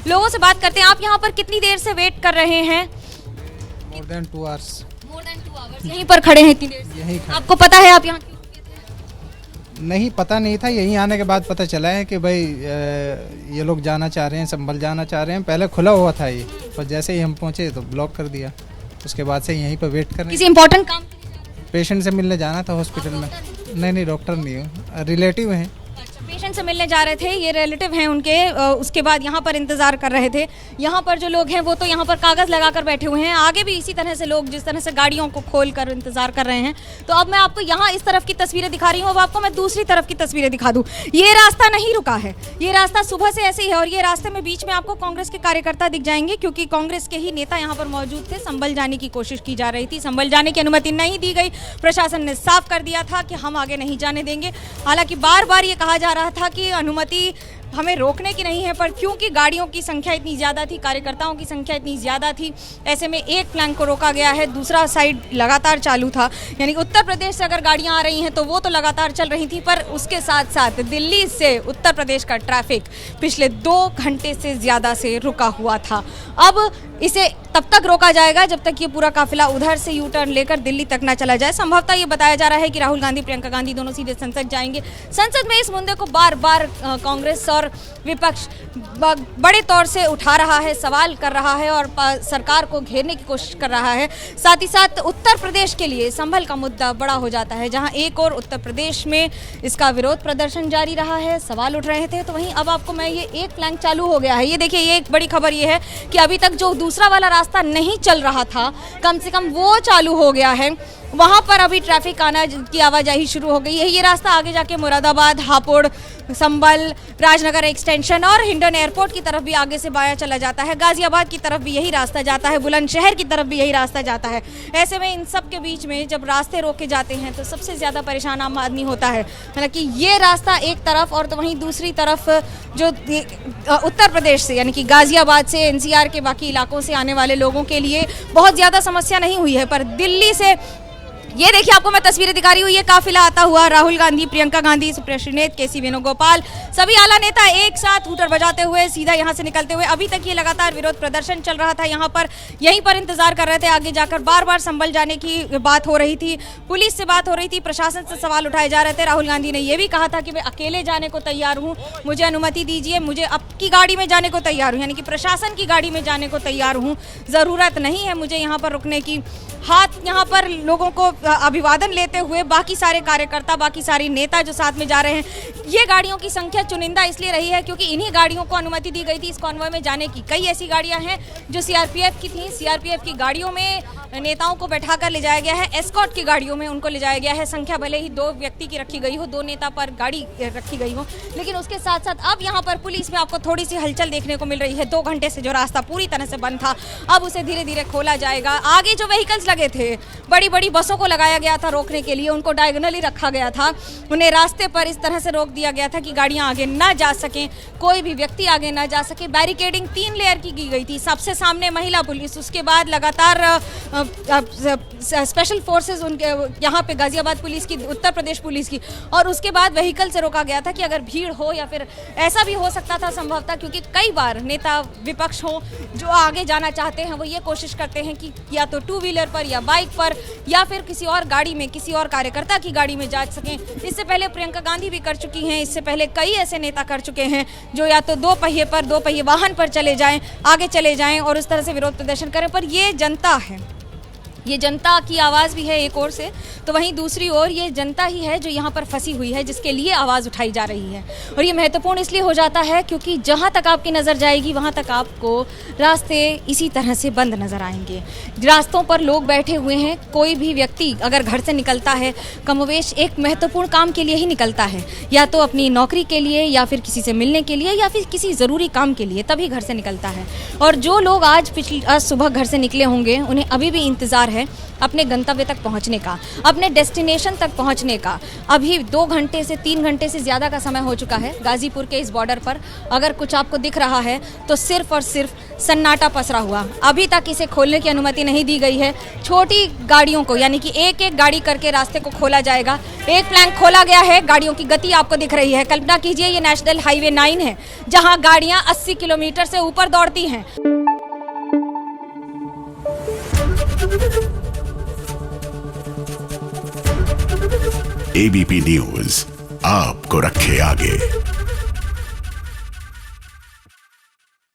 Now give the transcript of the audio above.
लोगों से बात करते हैं। आप यहाँ पर कितनी देर से वेट कर रहे हैं? More than 2 hours. More than 2 hours यहीं पर खड़े हैं इतनी देर से? यहीं खड़े। आपको पता है आप यहाँ क्यों रुके थे? नहीं, पता नहीं था। यहीं आने के बाद पता चला है कि भाई ये लोग जाना चाह रहे हैं, संभल जाना चाह रहे हैं। पहले खुला हुआ था ये, पर जैसे ही हम पहुँचे तो ब्लॉक कर दिया। उसके बाद से यहीं पर वेट कर रहे किसी हैं। इंपॉर्टेंट काम के लिए जा रहे थे? पेशेंट से मिलने जाना था हॉस्पिटल में। नहीं, डॉक्टर नहीं हूँ, रिलेटिव हैं। अच्छा, पेशेंट से मिलने जा रहे थे, ये रिलेटिव हैं उनके। उसके बाद यहाँ पर इंतजार कर रहे थे। यहाँ पर जो लोग हैं वो तो यहाँ पर कागज लगाकर बैठे हुए हैं। आगे भी इसी तरह से लोग जिस तरह से गाड़ियों को खोल कर इंतजार कर रहे हैं। तो अब मैं आपको यहाँ इस तरफ की तस्वीरें दिखा रही हूँ, अब आपको मैं दूसरी तरफ की तस्वीरें दिखा दूँ। ये रास्ता नहीं रुका है, ये रास्ता सुबह से ऐसे ही है। और ये रास्ते में बीच में आपको कांग्रेस के कार्यकर्ता दिख जाएंगे, क्योंकि कांग्रेस के ही नेता यहाँ पर मौजूद थे। संभल जाने की कोशिश की जा रही थी, संभल जाने की अनुमति नहीं दी गई। प्रशासन ने साफ कर दिया था कि हम आगे नहीं जाने देंगे। हालांकि बार बार ये कहा जा रहा था कि अनुमति हमें रोकने की नहीं है, पर क्योंकि गाड़ियों की संख्या इतनी ज़्यादा थी, कार्यकर्ताओं की संख्या इतनी ज़्यादा थी, ऐसे में एक फ्लैंक को रोका गया है, दूसरा साइड लगातार चालू था। यानी उत्तर प्रदेश से अगर गाड़ियां आ रही हैं तो वो तो लगातार चल रही थी, पर उसके साथ साथ दिल्ली से उत्तर प्रदेश का ट्रैफिक पिछले 2 घंटे से ज़्यादा से रुका हुआ था। अब इसे तब तक रोका जाएगा जब तक ये पूरा काफिला उधर से यू टर्न लेकर दिल्ली तक ना चला जाए। संभवतः ये बताया जा रहा है कि राहुल गांधी, प्रियंका गांधी दोनों सीधे संसद जाएंगे। संसद में इस मुद्दे को बार बार कांग्रेस और विपक्ष बड़े तौर से उठा रहा है, सवाल कर रहा है और सरकार को घेरने की कोशिश कर रहा है। साथ ही साथ उत्तर प्रदेश के लिए संभल का मुद्दा बड़ा हो जाता है, जहां एक और उत्तर प्रदेश में इसका विरोध प्रदर्शन जारी रहा है, सवाल उठ रहे थे। तो वहीं अब आपको मैं ये एक फ्लैंक चालू हो गया है। ये देखिए, ये एक बड़ी खबर ये है कि अभी तक जो दूसरा वाला रास्ता नहीं चल रहा था, कम से कम वो चालू हो गया है। वहाँ पर अभी ट्रैफिक आना की आवाजाही शुरू हो गई है। ये रास्ता आगे जाके मुरादाबाद, हापुड़, संभल, राजनगर एक्सटेंशन और हिंडन एयरपोर्ट की तरफ भी आगे से बाया चला जाता है। गाजियाबाद की तरफ भी यही रास्ता जाता है, बुलंदशहर की तरफ भी यही रास्ता जाता है। ऐसे में इन सब के बीच में जब रास्ते रोके जाते हैं तो सबसे ज़्यादा परेशान आम आदमी होता है। हालांकि ये रास्ता एक तरफ और तो वहीं दूसरी तरफ जो उत्तर प्रदेश से यानी कि गाजियाबाद से, एनसीआर के बाकी इलाकों से आने वाले लोगों के लिए बहुत ज़्यादा समस्या नहीं हुई है, पर दिल्ली से ये देखिए, आपको मैं तस्वीरें दिखा रही हूँ। ये काफिला आता हुआ राहुल गांधी, प्रियंका गांधी, सुप्रिया नेत, केसी वेणुगोपाल, सभी आला नेता एक साथ हूटर बजाते हुए सीधा यहाँ से निकलते हुए। अभी तक ये लगातार विरोध प्रदर्शन चल रहा था यहाँ पर, यहीं पर इंतजार कर रहे थे। आगे जाकर बार बार संभल जाने की बात हो रही थी, पुलिस से बात हो रही थी, प्रशासन से सवाल उठाए जा रहे थे। राहुल गांधी ने यह भी कहा था कि मैं अकेले जाने को तैयार हूँ, मुझे अनुमति दीजिए, मुझे आपकी गाड़ी में जाने को तैयार हूँ, यानी कि प्रशासन की गाड़ी में जाने को तैयार हूँ, ज़रूरत नहीं है मुझे यहाँ पर रुकने की। हाथ यहाँ पर लोगों को अभिवादन लेते हुए बाकी सारे कार्यकर्ता, बाकी सारी नेता जो साथ में जा रहे हैं। ये गाड़ियों की संख्या चुनिंदा इसलिए रही है क्योंकि इन्हीं गाड़ियों को अनुमति दी गई थी इस कॉन्वॉय में जाने की। कई ऐसी गाड़ियां हैं जो सीआरपीएफ की थी, सीआरपीएफ की गाड़ियों में नेताओं को बैठाकर ले जाया गया है, एस्कॉर्ट की गाड़ियों में उनको ले जाया गया है। संख्या भले ही 2 व्यक्ति की रखी गई हो, 2 नेता पर गाड़ी रखी गई हो, लेकिन उसके साथ साथ अब यहाँ पर पुलिस में आपको थोड़ी सी हलचल देखने को मिल रही है। 2 घंटे से जो रास्ता पूरी तरह से बंद था, अब उसे धीरे धीरे खोला जाएगा। आगे जो व्हीकल्स लगे थे, बड़ी बड़ी बसों को लगाया गया था रोकने के लिए, उनको डायगोनली रखा गया था, उन्हें रास्ते पर इस तरह से रोक दिया गया था कि गाड़ियां आगे ना जा सकें, कोई भी व्यक्ति आगे ना जा सके। बैरिकेडिंग 3 लेयर की गई थी, सबसे सामने महिला पुलिस, उसके बाद लगातार स्पेशल फोर्सेस उनके यहाँ पे गाजियाबाद पुलिस की, उत्तर प्रदेश पुलिस की, और उसके बाद व्हीकल से रोका गया था कि अगर भीड़ हो या फिर ऐसा भी हो सकता था संभवतः, क्योंकि कई बार नेता विपक्ष हो जो आगे जाना चाहते हैं वो ये कोशिश करते हैं कि या तो 2 व्हीलर पर या बाइक पर या फिर किसी और गाड़ी में, किसी और कार्यकर्ता की गाड़ी में जा सकें। इससे पहले प्रियंका गांधी भी कर चुकी हैं, इससे पहले कई ऐसे नेता कर चुके हैं जो या तो 2 पहिए पर, 2 पहिए वाहन पर चले जाएं, आगे चले जाएं और उस तरह से विरोध प्रदर्शन करें। पर ये जनता है, ये जनता की आवाज़ भी है एक ओर से, तो वहीं दूसरी ओर ये जनता ही है जो यहाँ पर फंसी हुई है, जिसके लिए आवाज़ उठाई जा रही है। और ये महत्वपूर्ण इसलिए हो जाता है क्योंकि जहाँ तक आपकी नज़र जाएगी वहाँ तक आपको रास्ते इसी तरह से बंद नज़र आएंगे। रास्तों पर लोग बैठे हुए हैं। कोई भी व्यक्ति अगर घर से निकलता है कमोवेश एक महत्वपूर्ण काम के लिए ही निकलता है, या तो अपनी नौकरी के लिए या फिर किसी से मिलने के लिए या फिर किसी ज़रूरी काम के लिए, तभी घर से निकलता है। और जो लोग आज सुबह घर से निकले होंगे उन्हें अभी भी इंतज़ार है अपने गंतव्य तक पहुंचने का, अपने डेस्टिनेशन तक पहुंचने का। अभी 2 घंटे से 3 घंटे से ज़्यादा का समय हो चुका है गाज़ीपुर के इस बॉर्डर पर। अगर कुछ आपको दिख रहा है तो सिर्फ और सिर्फ सन्नाटा पसरा हुआ। अभी तक इसे खोलने की अनुमति नहीं दी गई है। छोटी गाड़ियों को, यानी कि एक एक गाड़ी करके रास्ते को खोला जाएगा। एक प्लैंक खोला गया है, गाड़ियों की गति आपको दिख रही है। कल्पना कीजिए ये नेशनल हाईवे 9 है जहां गाड़ियां 80 किलोमीटर से ऊपर दौड़ती हैं। एबीपी न्यूज आपको रखे आगे।